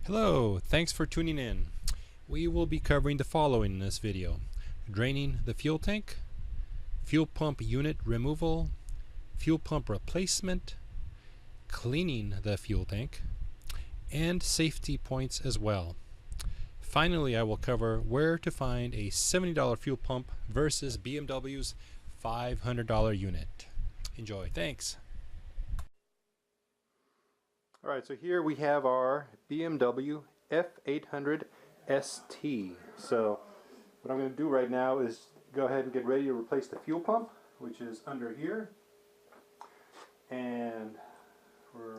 Hello, thanks for tuning in. We will be covering the following in this video: draining the fuel tank, fuel pump unit removal, fuel pump replacement, cleaning the fuel tank, and safety points as well. Finally, I will cover where to find a $70 fuel pump versus BMW's $500 unit. Enjoy. Thanks. Alright, so here we have our BMW F800ST. So what I'm going to do right now is go ahead and get ready to replace the fuel pump, which is under here. And for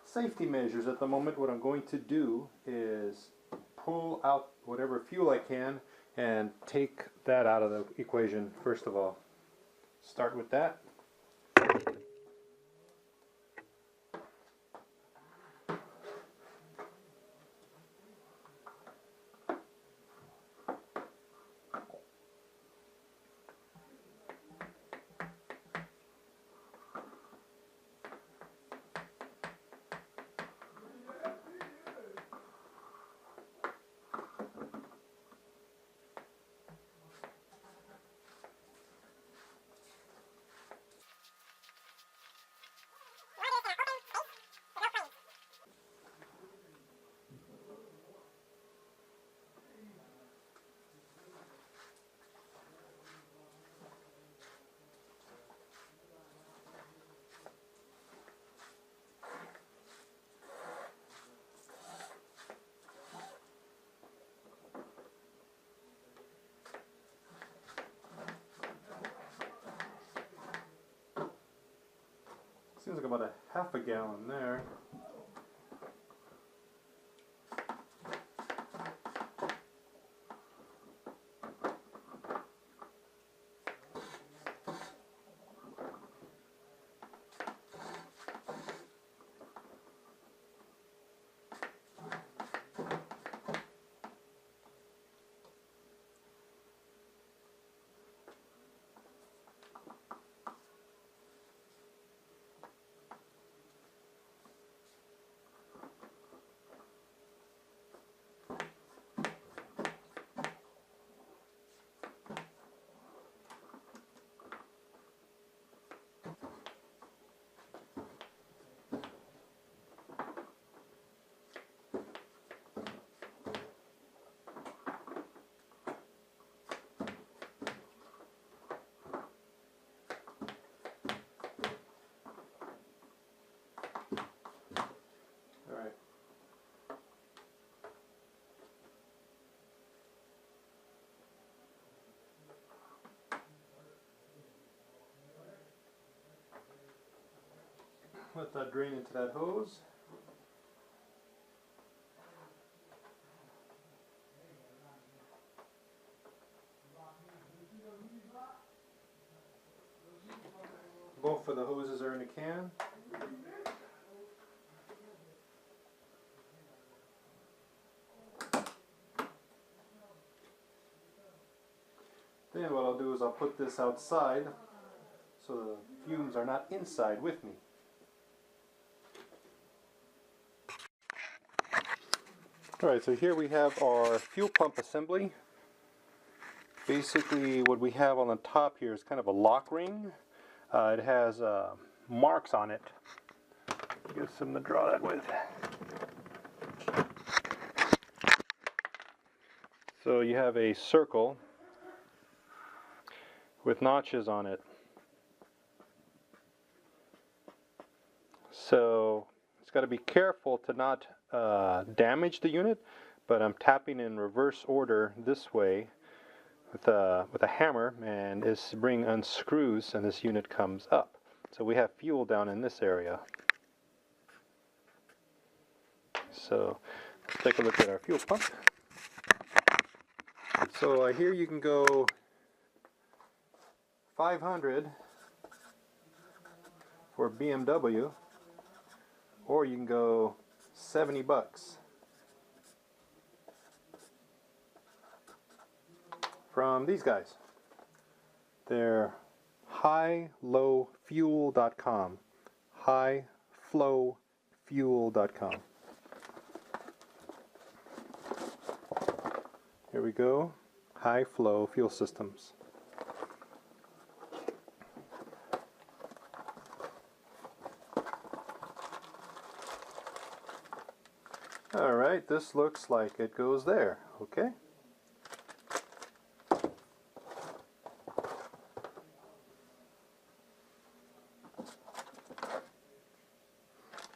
safety measures at the moment, what I'm going to do is pull out whatever fuel I can and take that out of the equation first of all. Start with that. Seems like about a half a gallon there. Let that drain into that hose. Both of the hoses are in a can. Then what I'll do is I'll put this outside so the fumes are not inside with me. Alright, so here we have our fuel pump assembly. Basically what we have on the top here is kind of a lock ring. It has marks on it. Get something to draw that with. So you have a circle with notches on it. So it's got to be careful to not damage the unit, but I'm tapping in reverse order this way with a hammer, and this ring unscrews and this unit comes up. So we have fuel down in this area. So let's take a look at our fuel pump. So here you can go 500 for BMW, or you can go $70 from these guys. They're howto.fuel.com. howto.fuel.com. Here we go. High flow fuel systems. Alright, this looks like it goes there, okay?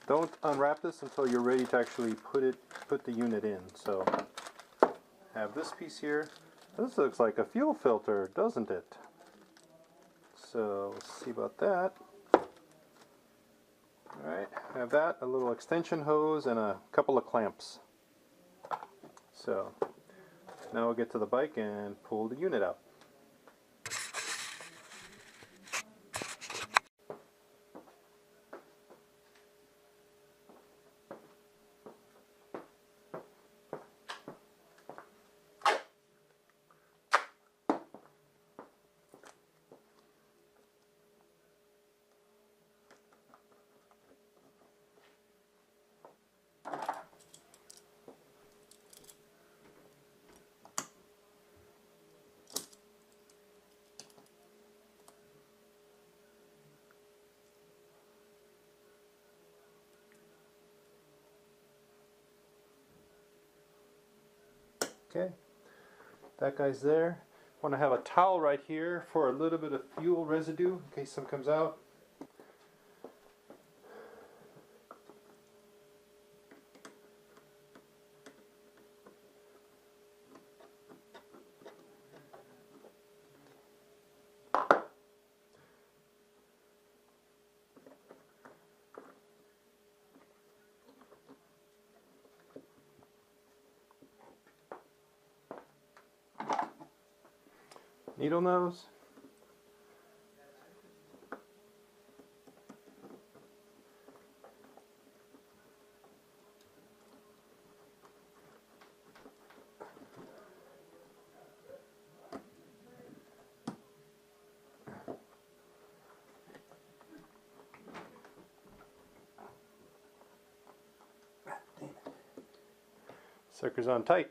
Don't unwrap this until you're ready to actually put the unit in. So, have this piece here. This looks like a fuel filter, doesn't it? So, let's see about that. Alright, I have that, a little extension hose, and a couple of clamps. So, now we'll get to the bike and pull the unit out. Okay, that guy's there. Want to have a towel right here for a little bit of fuel residue in case some comes out. Needle nose. Sucker's on tight.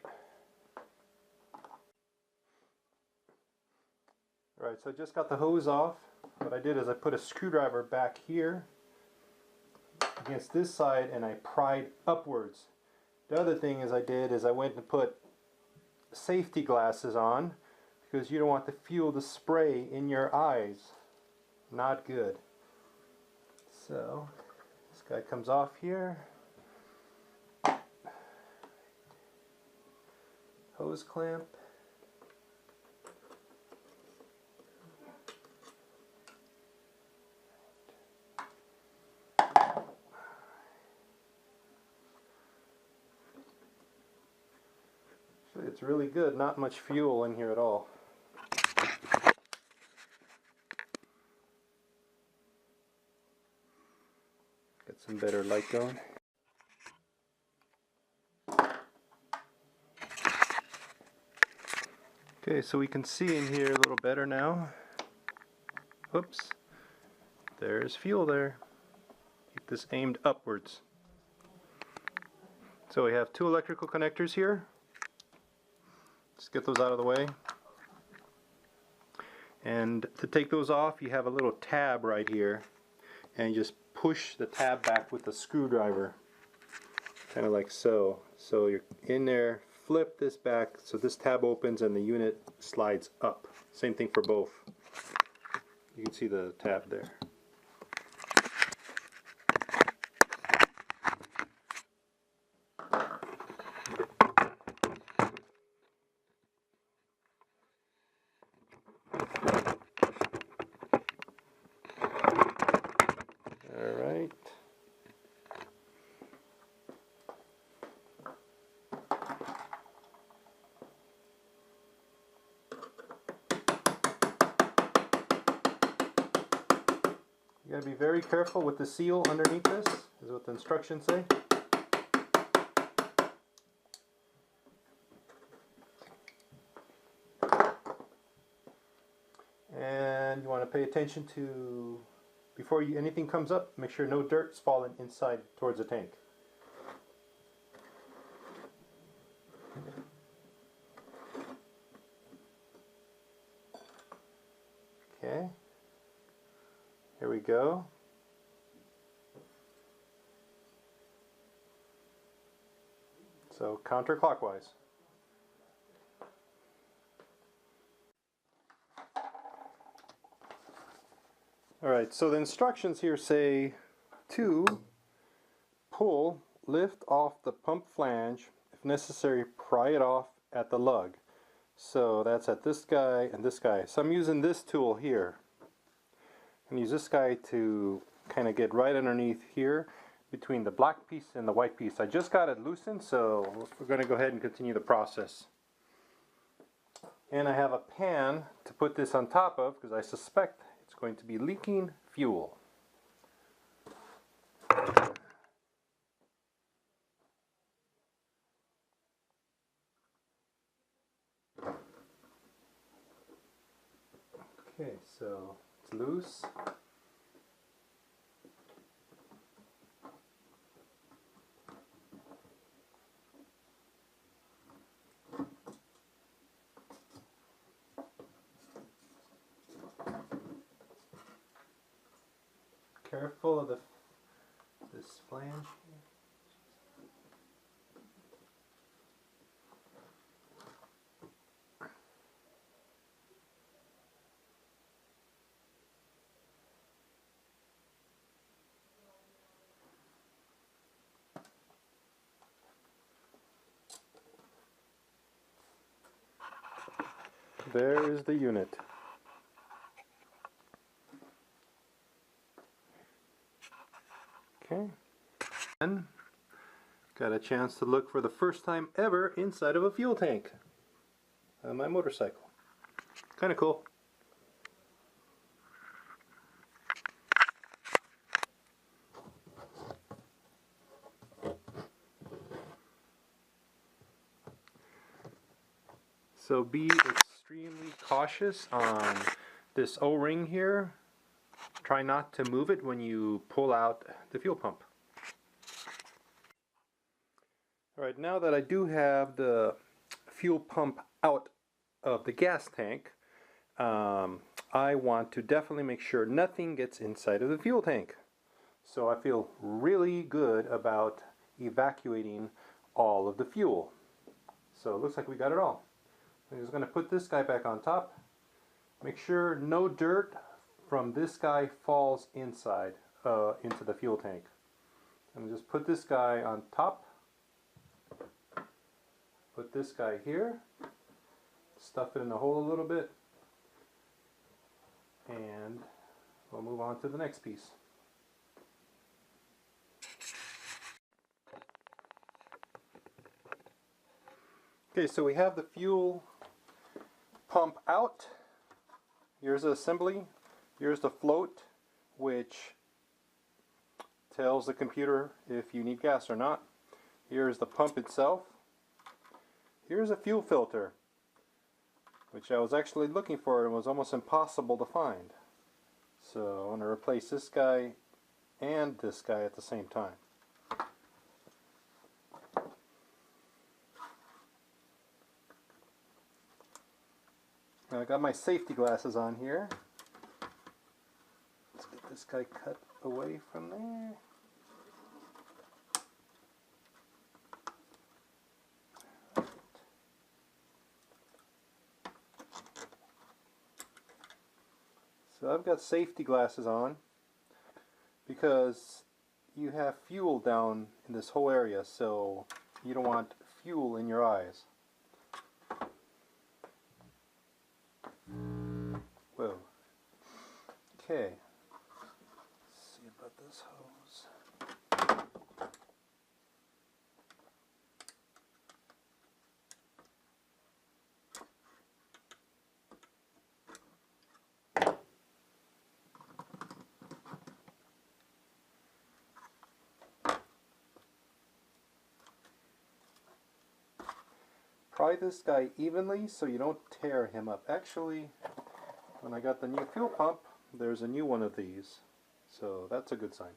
Alright, so I just got the hose off. What I did is I put a screwdriver back here against this side and I pried upwards. The other thing I went and put safety glasses on because you don't want the fuel to spray in your eyes. Not good. So this guy comes off here. Hose clamp. It's really good, not much fuel in here at all. Get some better light going. Okay, so we can see in here a little better now. Whoops. There's fuel there. Keep this aimed upwards. So we have two electrical connectors here. Let's get those out of the way. And to take those off, you have a little tab right here, and you just push the tab back with a screwdriver, kind of like so. So you're in there, flip this back so this tab opens and the unit slides up. Same thing for both. You can see the tab there. Alright. You gotta be very careful with the seal underneath this, is what the instructions say. And you want to pay attention to, before anything comes up, make sure no dirt's falling inside towards the tank. we go. So counterclockwise. Alright, so the instructions here say to pull, lift off the pump flange, if necessary pry it off at the lug. So that's at this guy and this guy. So I'm using this tool here. I'm going to use this guy to kind of get right underneath here between the black piece and the white piece. I just got it loosened, so we're going to go ahead and continue the process. And I have a pan to put this on top of because I suspect it's going to be leaking fuel. Okay, so it's loose. Careful of this flange here. There is the unit. Okay. And got a chance to look for the first time ever inside of a fuel tank on my motorcycle. Kind of cool. So be extremely cautious on this O-ring here. Try not to move it when you pull out the fuel pump. Alright, now that I do have the fuel pump out of the gas tank, I want to definitely make sure nothing gets inside of the fuel tank. So I feel really good about evacuating all of the fuel. So it looks like we got it all. I'm just going to put this guy back on top. Make sure no dirt from this guy falls inside into the fuel tank. I'm just put this guy on top. Put this guy here. Stuff it in the hole a little bit. And we'll move on to the next piece. Okay, so we have the fuel pump out. Here's the assembly. Here's the float, which tells the computer if you need gas or not. Here's the pump itself. Here's a fuel filter, which I was actually looking for and was almost impossible to find. So I want to replace this guy and this guy at the same time. Now I got my safety glasses on here. Let's get this guy cut away from there. So I've got safety glasses on because you have fuel down in this whole area, so you don't want fuel in your eyes. Whoa. Okay. Let's see about this hose. Pry this guy evenly so you don't tear him up. Actually, when I got the new fuel pump, there's a new one of these. So that's a good sign.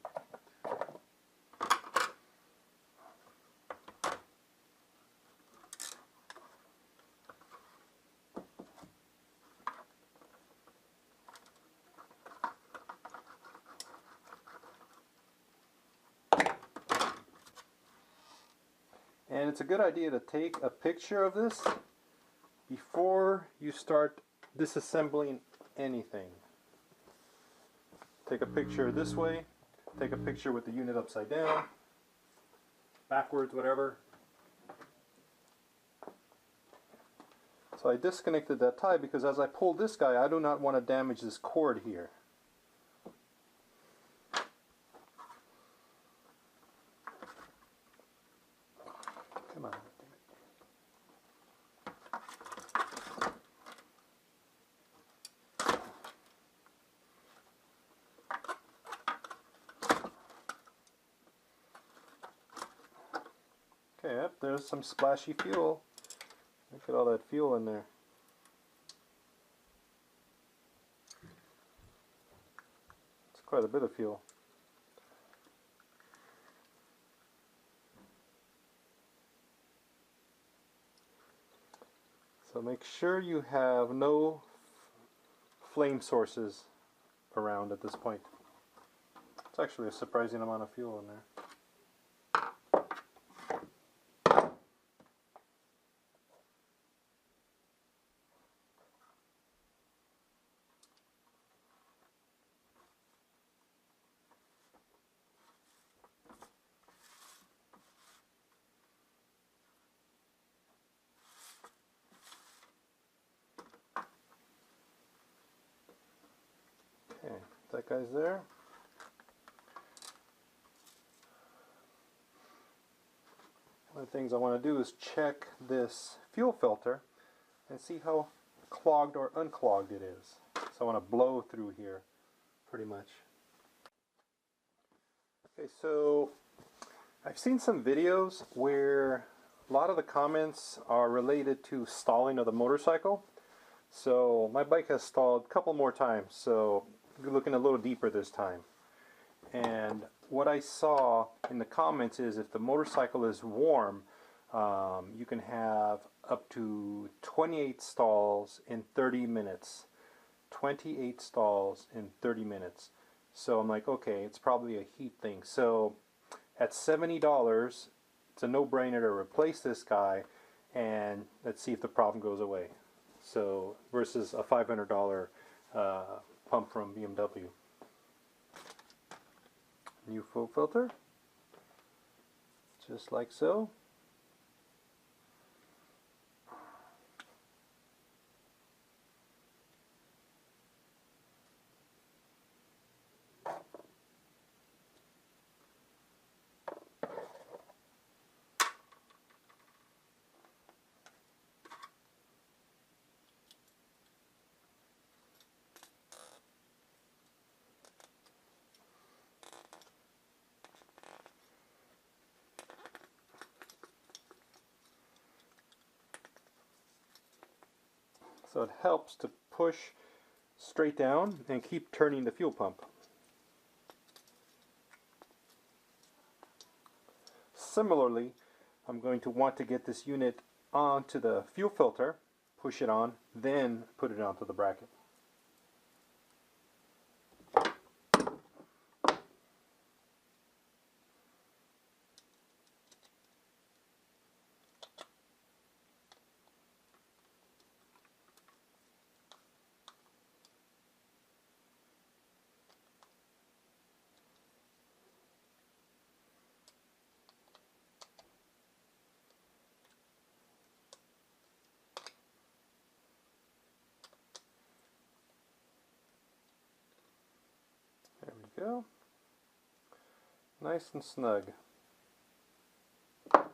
And it's a good idea to take a picture of this before you start disassembling anything. Take a picture this way, take a picture with the unit upside down, backwards, whatever. So I disconnected that tie because as I pull this guy, I do not want to damage this cord here. Come on. Okay, yep, there's some splashy fuel. Look at all that fuel in there. It's quite a bit of fuel. So make sure you have no flame sources around at this point. It's actually a surprising amount of fuel in there. Okay, that guy's there. One of the things I want to do is check this fuel filter and see how clogged or unclogged it is. So I want to blow through here pretty much. Okay, so I've seen some videos where a lot of the comments are related to stalling of the motorcycle. So my bike has stalled a couple more times, so we're looking a little deeper this time. And what I saw in the comments is if the motorcycle is warm, you can have up to 28 stalls in 30 minutes. 28 stalls in 30 minutes. So I'm like, okay, it's probably a heat thing. So at $70, it's a no-brainer to replace this guy, and let's see if the problem goes away. So versus a $500 pump from BMW. New fuel filter, just like so. So it helps to push straight down and keep turning the fuel pump. Similarly, I'm going to want to get this unit onto the fuel filter, push it on, then put it onto the bracket. There we go. Nice and snug. Okay,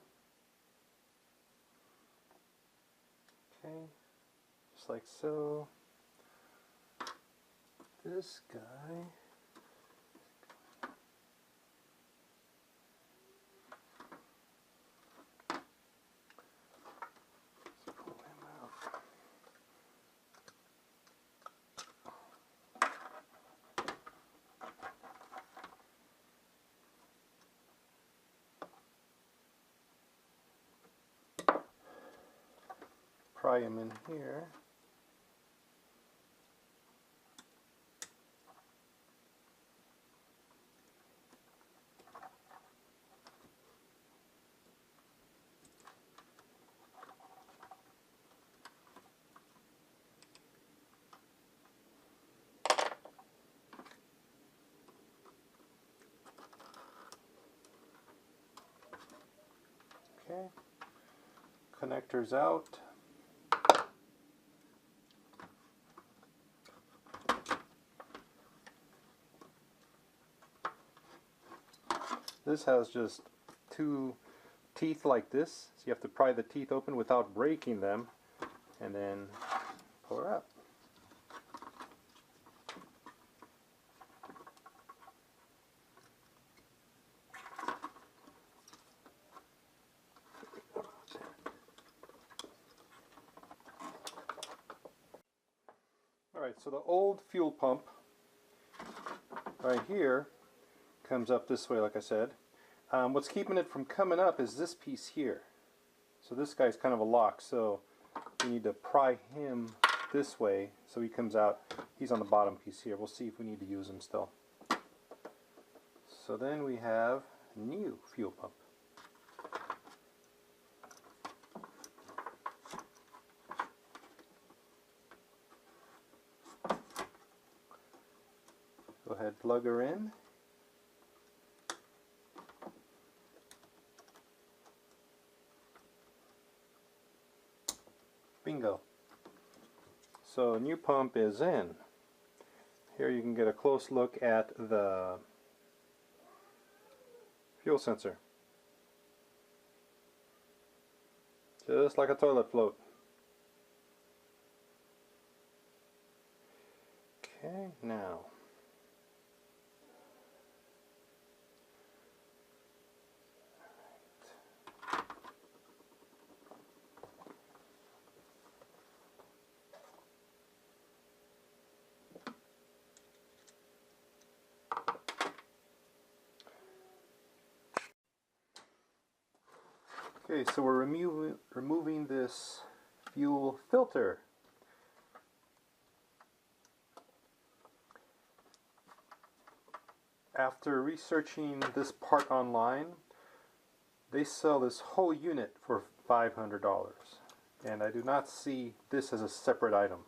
just like so. This guy. Let's pull him out. Pry him in here. Okay, connectors out. This has just two teeth like this, so you have to pry the teeth open without breaking them, and then pull her up. Alright, so the old fuel pump right here comes up this way, like I said. What's keeping it from coming up is this piece here. So this guy's kind of a lock, so we need to pry him this way so he comes out. He's on the bottom piece here. We'll see if we need to use him still. So then we have a new fuel pump. Go ahead, plug her in. Bingo. So new pump is in. Here you can get a close look at the fuel sensor. Just like a toilet float. Okay, now. Okay, so we're removing this fuel filter. After researching this part online, they sell this whole unit for $500, and I do not see this as a separate item.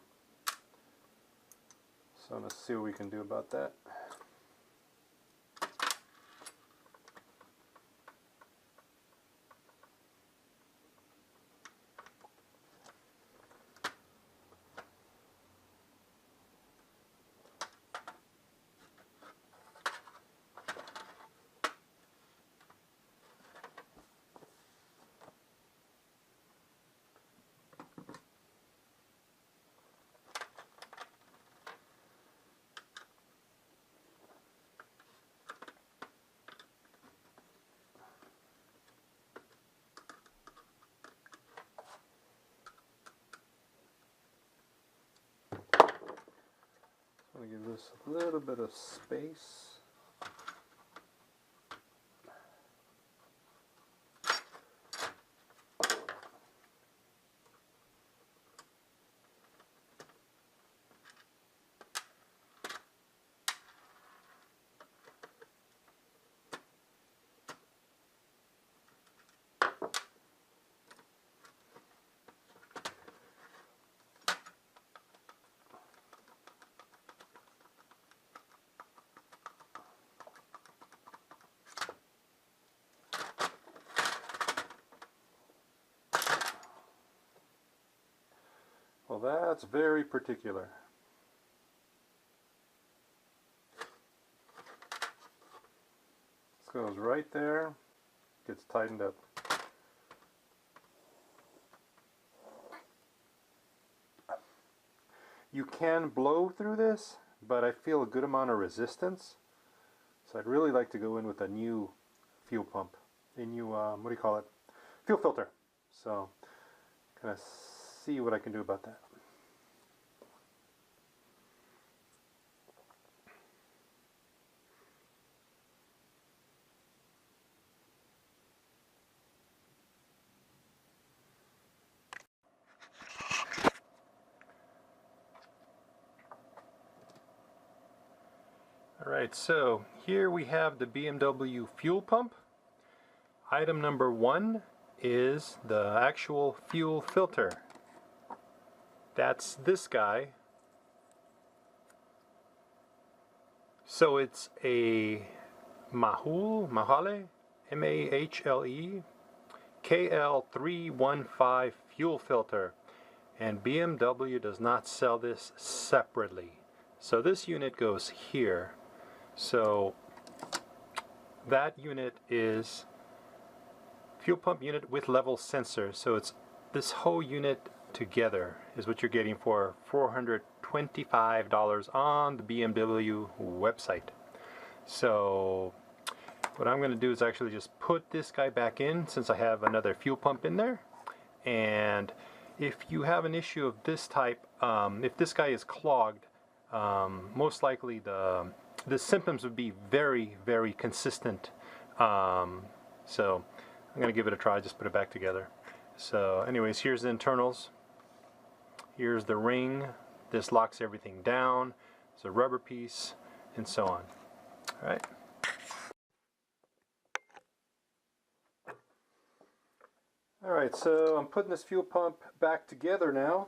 So let's see what we can do about that. I'm going to give this a little bit of space. Well, that's very particular. This goes right there, gets tightened up. You can blow through this, but I feel a good amount of resistance. So I'd really like to go in with a new fuel pump, a new, what do you call it? Fuel filter. So, kind of see what I can do about that. Alright, so here we have the BMW fuel pump. Item number 1 is the actual fuel filter. That's this guy. So it's a Mahle, M-A-H-L-E, KL315 fuel filter, and BMW does not sell this separately. So this unit goes here. So that unit is fuel pump unit with level sensor. So it's this whole unit together is what you're getting for $425 on the BMW website. So what I'm going to do is actually just put this guy back in, since I have another fuel pump in there. And if you have an issue of this type, if this guy is clogged, most likely the symptoms would be very, very consistent. So I'm going to give it a try, just put it back together. So anyways, here's the internals. Here's the ring. This locks everything down. It's a rubber piece, and so on. All right. Alright, so I'm putting this fuel pump back together now.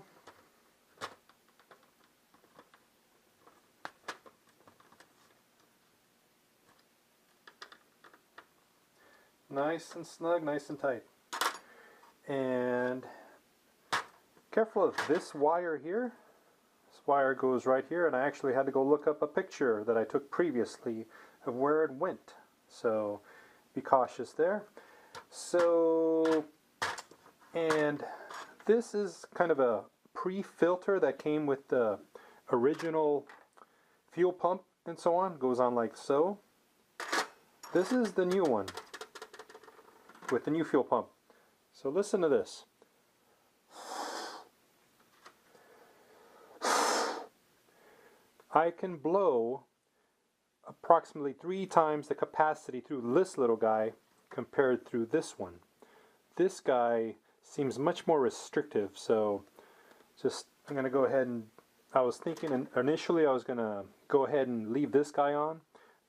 Nice and snug, nice and tight. And careful of this wire here. This wire goes right here, and I actually had to go look up a picture that I took previously of where it went. So be cautious there. So, and this is kind of a pre-filter that came with the original fuel pump and so on. Goes on like so. This is the new one with the new fuel pump. So listen to this. I can blow approximately 3 times the capacity through this little guy compared through this one. This guy seems much more restrictive, so I'm going to go ahead and, I was thinking initially I was going to go ahead and leave this guy on,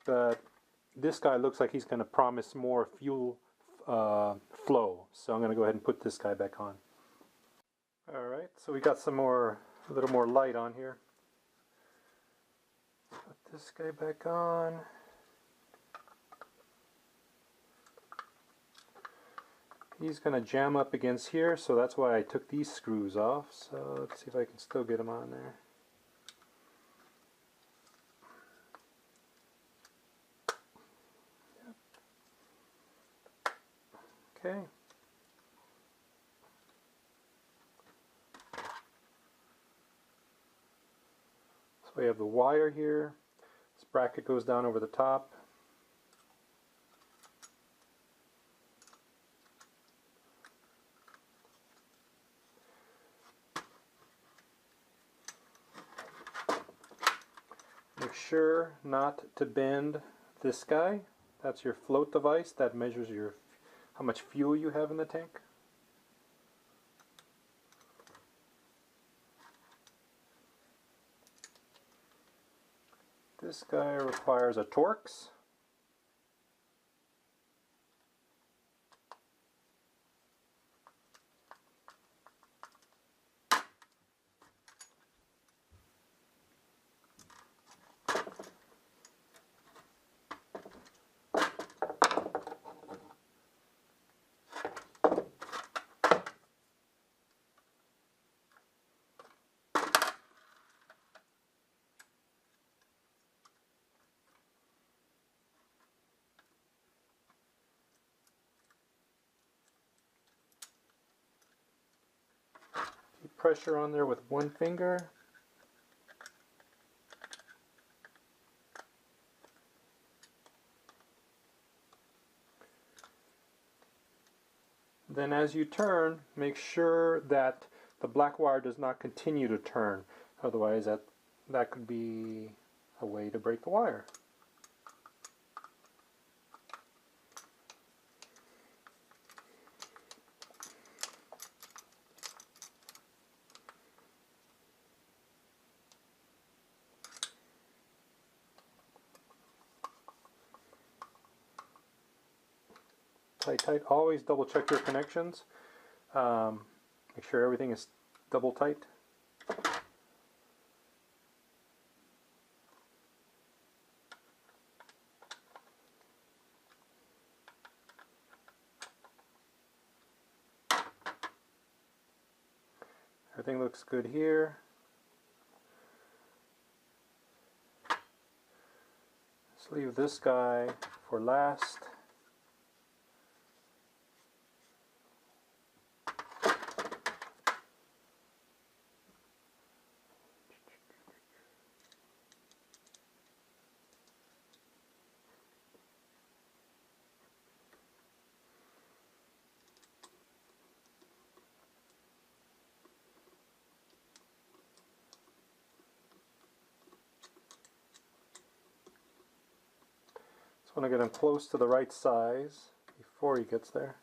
but this guy looks like he's going to promise more fuel flow, so I'm going to go ahead and put this guy back on. Alright, so we got a little more light on here. Put this guy back on. He's going to jam up against here, so that's why I took these screws off. So let's see if I can still get them on there. Okay. So we have the wire here. This bracket goes down over the top. Make sure not to bend this guy. That's your float device that measures how much fuel you have in the tank. This guy requires a Torx. Keep pressure on there with one finger. Then as you turn, make sure that the black wire does not continue to turn. Otherwise that could be a way to break the wire. Tight, tight. Always double check your connections. Make sure everything is double tight. Everything looks good here. Let's leave this guy for last. Just want to get him close to the right size before he gets there.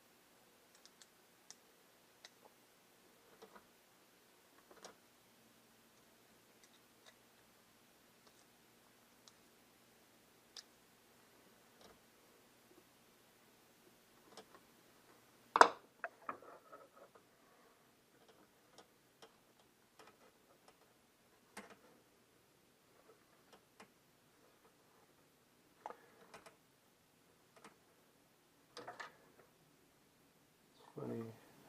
Funny.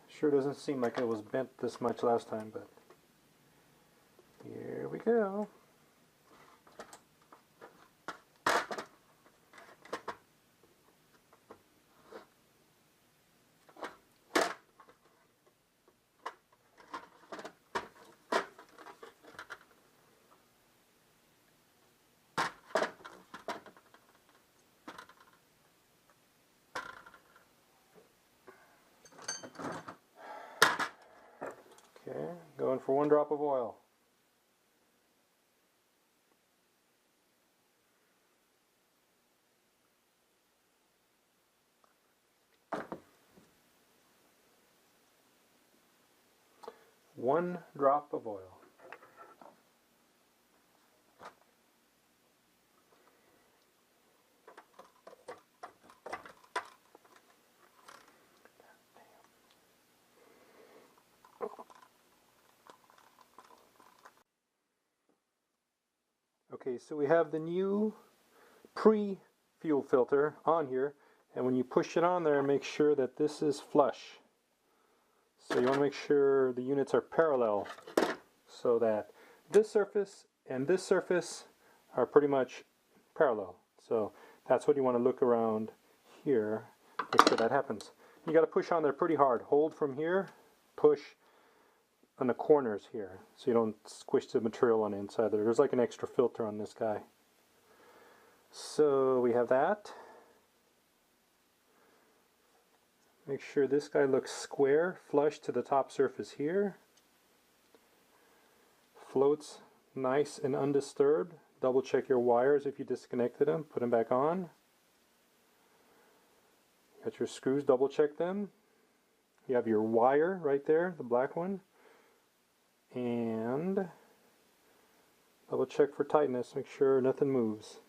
Sure doesn't seem like it was bent this much last time, but here we go. Okay, going for 1 drop of oil. One drop of oil. Okay, so we have the new pre-fuel filter on here, and when you push it on there, make sure that this is flush. So you want to make sure the units are parallel so that this surface and this surface are pretty much parallel. So that's what you want to look around here, make sure that happens. You got to push on there pretty hard. Hold from here, push on the corners here so you don't squish the material on the inside there. There's like an extra filter on this guy. So we have that. Make sure this guy looks square, flush to the top surface here. Floats nice and undisturbed. Double check your wires if you disconnected them. Put them back on. Got your screws, double check them. You have your wire right there, the black one. And double check for tightness, make sure nothing moves.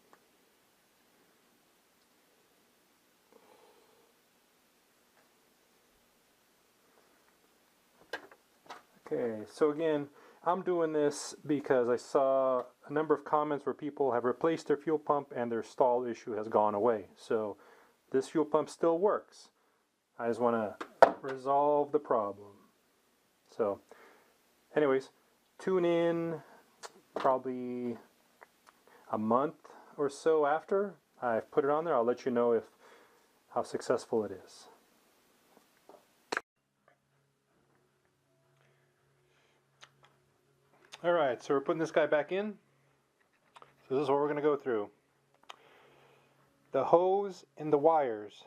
Okay, so again, I'm doing this because I saw a number of comments where people have replaced their fuel pump and their stall issue has gone away. So this fuel pump still works. I just want to resolve the problem. So anyways, tune in probably a month or so after I've put it on there. I'll let you know how successful it is. Alright, so we're putting this guy back in. So this is what we're going to go through. The hose and the wires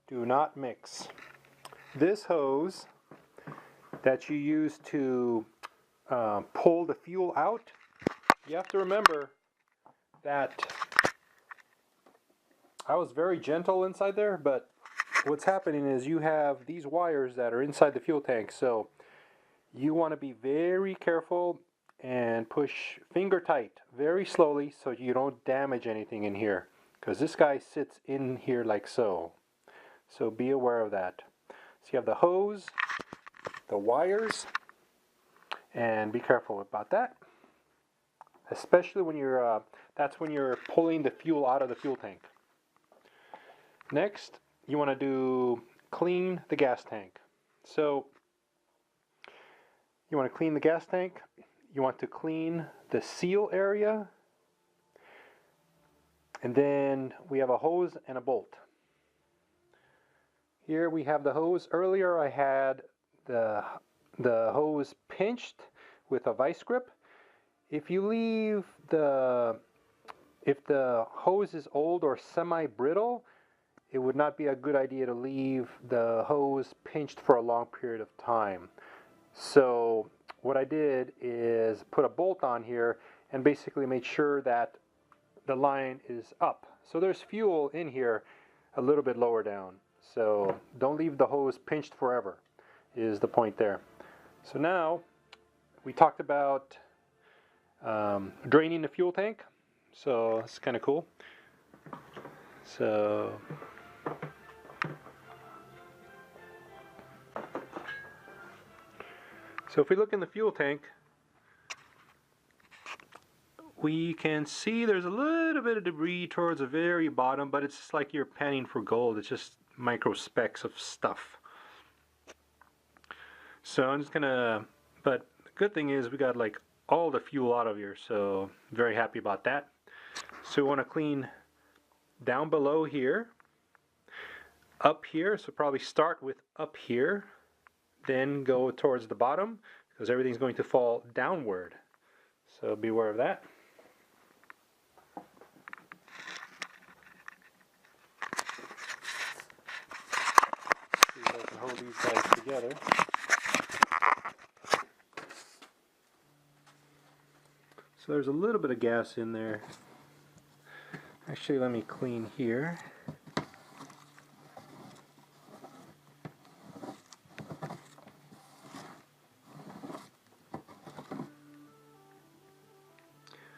do not mix. This hose that you use to pull the fuel out, you have to remember that I was very gentle inside there, but what's happening is you have these wires that are inside the fuel tank, so you want to be very careful and push finger tight very slowly so you don't damage anything in here, because this guy sits in here like so. So be aware of that. So you have the hose, the wires, and be careful about that, especially when you're that's when you're pulling the fuel out of the fuel tank. Next, you want to clean the gas tank. So You want to clean the gas tank. You want to clean the seal area. And then we have a hose and a bolt. Here we have the hose. Earlier I had the hose pinched with a vice grip. If you leave if the hose is old or semi-brittle, it would not be a good idea to leave the hose pinched for a long period of time. So what I did is put a bolt on here and basically made sure that the line is up. So there's fuel in here a little bit lower down. So don't leave the hose pinched forever is the point there. So now we talked about draining the fuel tank. So it's kind of cool. So if we look in the fuel tank, we can see there's a little bit of debris towards the very bottom, but it's just like you're panning for gold. It's just micro specks of stuff. So I'm just gonna, but the good thing is we got like all the fuel out of here, so very happy about that. So we want to clean down below here, up here, so probably start with up here, then go towards the bottom, because everything's going to fall downward. So be aware of that. See if I can hold these guys together. So there's a little bit of gas in there. Actually, let me clean here.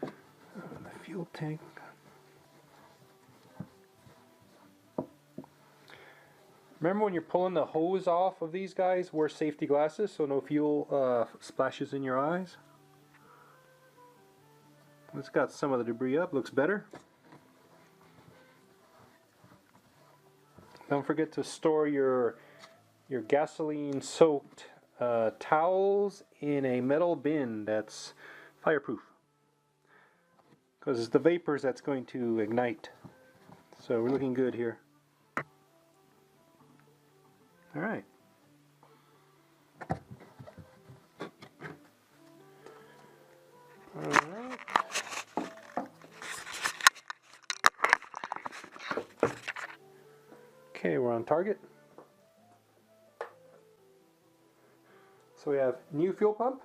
The fuel tank. Remember when you're pulling the hose off of these guys, wear safety glasses so no fuel splashes in your eyes. It's got some of the debris up, looks better. Don't forget to store your gasoline soaked towels in a metal bin that's fireproof, because it's the vapors that's going to ignite. So we're looking good here. All right. All right. Okay, we're on target. So we have new fuel pump.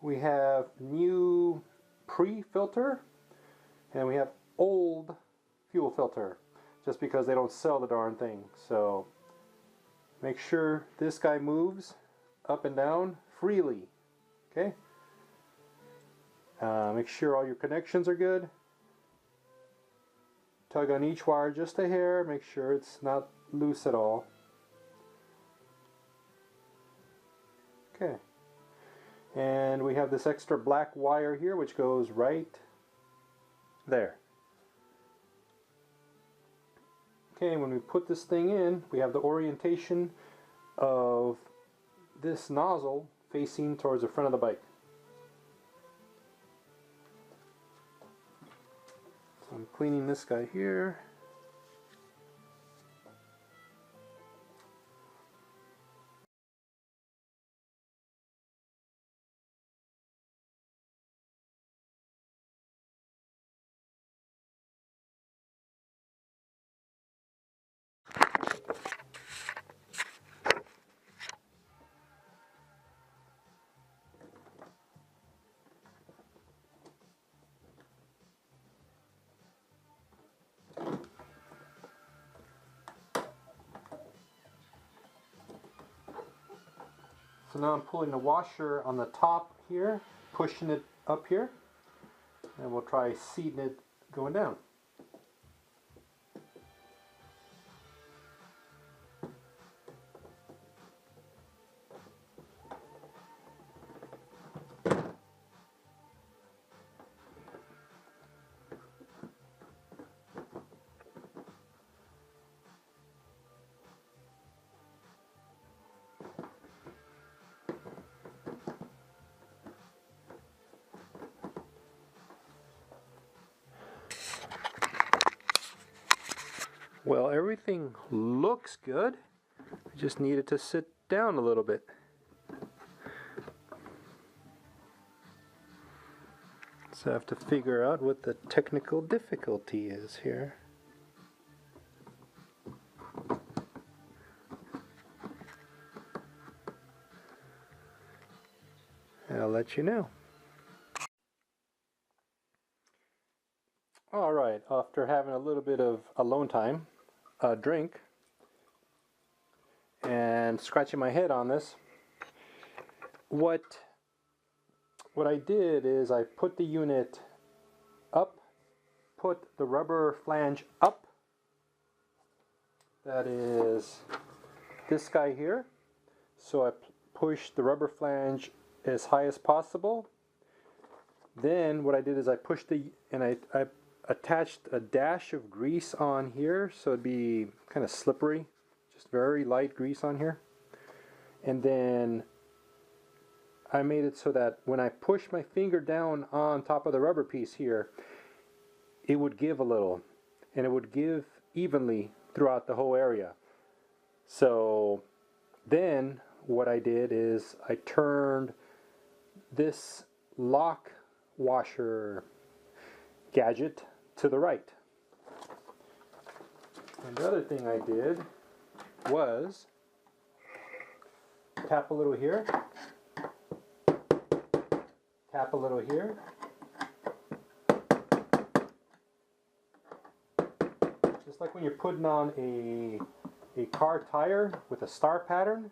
We have new pre-filter. And we have old fuel filter. Just because they don't sell the darn thing. So make sure this guy moves up and down freely. Okay? Make sure all your connections are good. Tug on each wire just a hair, make sure it's not loose at all. Okay. And we have this extra black wire here which goes right there. Okay, when we put this thing in, we have the orientation of this nozzle facing towards the front of the bike. I'm cleaning this guy here. So now I'm pulling the washer on the top here, pushing it up here, and we'll try seating it going down. Well, everything looks good. I just needed to sit down a little bit. So I have to figure out what the technical difficulty is here. And I'll let you know. All right, after having a little bit of alone time, a drink, and scratching my head on this, what I did is I put the unit up, put the rubber flange up. That is this guy here. So I pushed the rubber flange as high as possible. Then what I did is I pushed I attached a dash of grease on here so it'd be kind of slippery, just very light grease on here. And then I made it so that when I push my finger down on top of the rubber piece here, it would give a little, and it would give evenly throughout the whole area. So then what I did is I turned this lock washer gadget to the right. And the other thing I did was tap a little here, tap a little here, just like when you're putting on a car tire with a star pattern.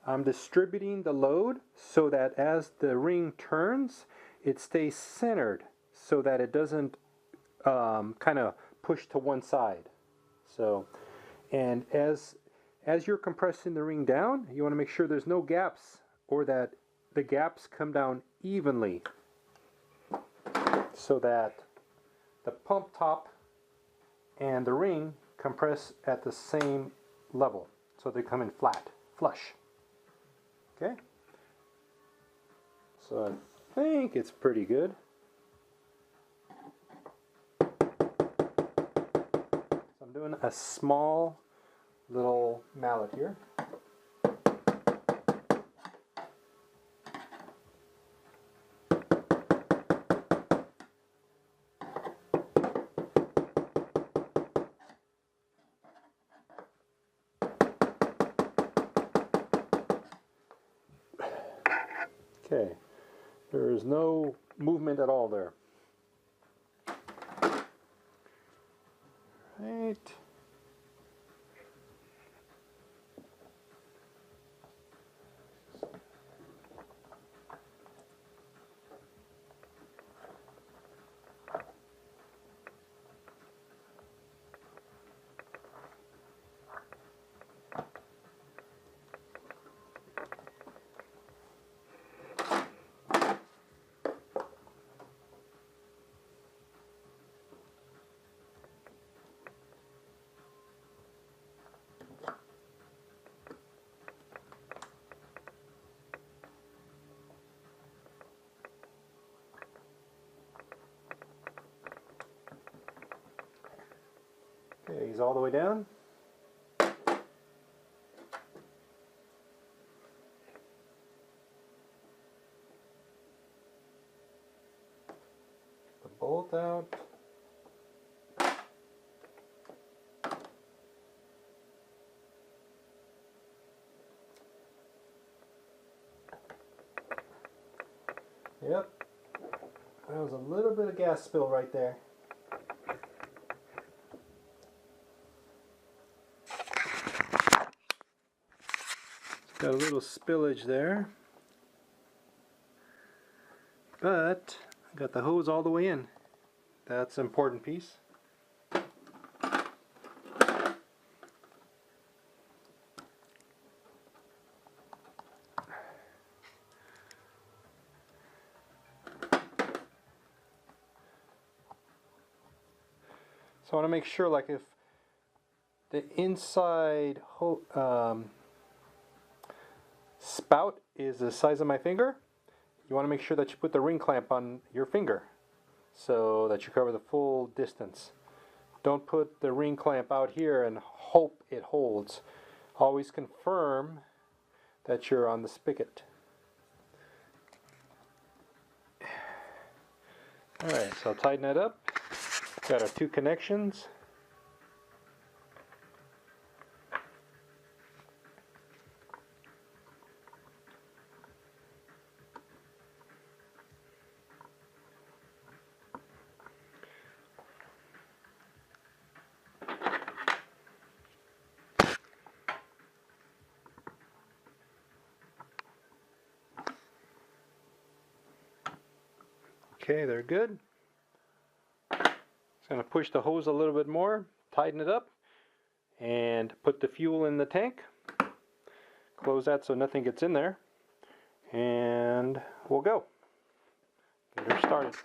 I'm distributing the load so that as the ring turns, it stays centered so that it doesn't kind of push to one side. So, and as you're compressing the ring down, you want to make sure there's no gaps, or that the gaps come down evenly so that the pump top and the ring compress at the same level, so they come in flat, flush. Okay, so I think it's pretty good. So I'm doing a small little mallet here. Okay, there is no movement at all there. Right. Okay, he's all the way down. The bolt out. Yep, there was a little bit of gas spill right there. Got a little spillage there, but I got the hose all the way in. That's an important piece. So I want to make sure, like, if the inside spout is the size of my finger, you want to make sure that you put the ring clamp on your finger so that you cover the full distance. Don't put the ring clamp out here and hope it holds. Always confirm that you're on the spigot. Alright, so I'll tighten that up. Got our two connections. Okay, they're good. Just going to push the hose a little bit more, tighten it up, and put the fuel in the tank. Close that so nothing gets in there, and we'll go. Get her started.